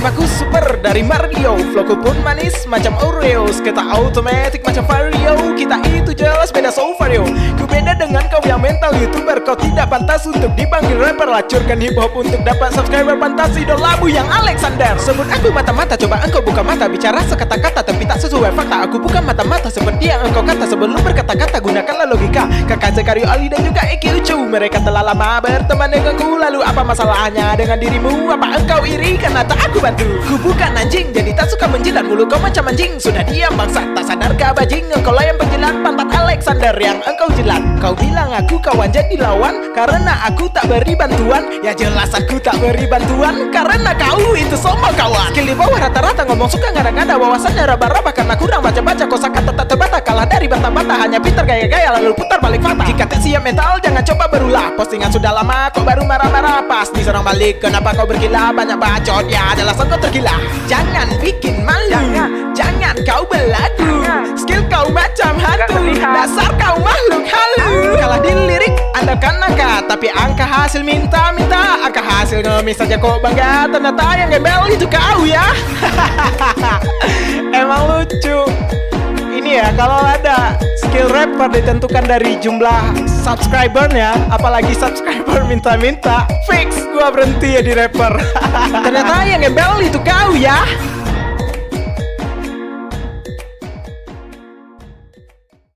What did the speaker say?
Rapaku super dari Mario, flowku pun manis macam Oreo, sketa automatic macam Vario. Kita itu jelas beda so vario. Ku beda dengan kau yang mental youtuber. Kau tidak pantas untuk dipanggil rapper. Lacurkan hip hop untuk dapat subscriber. Pantas idolamu yang Alexander. Sebut aku mata-mata, coba engkau buka mata. Bicara sekata-kata tapi tak sesuai fakta. Aku bukan mata-mata seperti yang engkau kata. Sebelum berkata-kata gunakanlah logika. Kakak Zakario Ali dan juga Eki Ucu, mereka telah lama berteman denganku. Lalu apa masalahnya dengan dirimu? Apa engkau iri karena tak aku bantu? Ku bukan anjing jadi tak suka menjilat. Mulut kau macam anjing, sudah diam bangsa. Tak sadarkah bajing? Engkau lah yang penjilat pantat Alexander yang engkau jilat. Kau bilang aku kawan jadi lawan karena aku tak beri bantuan. Ya jelas aku tak beri bantuan karena kau itu sombong kawan. Skill di bawah rata-rata, ngomong suka ngada-ngada. Wawasannya raba-raba karena kurang baca-baca. Kosakata tak terbata, kalah dari bata-bata. Hanya pintar gaya-gaya lalu putar balik fakta. Jika tak siap mental jangan coba berulah. Postingan sudah lama kok baru marah-marah. Pas diserang balik kenapa kau bergila? Banyak bacot ya alasan kau tergila. Jangan bikin malu, jangan kau belagu. Skill kau macam hantu, dasar kau makhluk halu. Kalah di lirik andalkan angka, tapi angka hasil minta-minta. Angka hasil ngemis saja kok bangga. Ternyata yang gembel itu kau ya. Emang lucu. Ini ya, kalau ada skill rapper ditentukan dari jumlah subscribernya, apalagi subscriber minta-minta, fix gua berhenti ya di rapper. Ternyata yang gembel itu kau ya.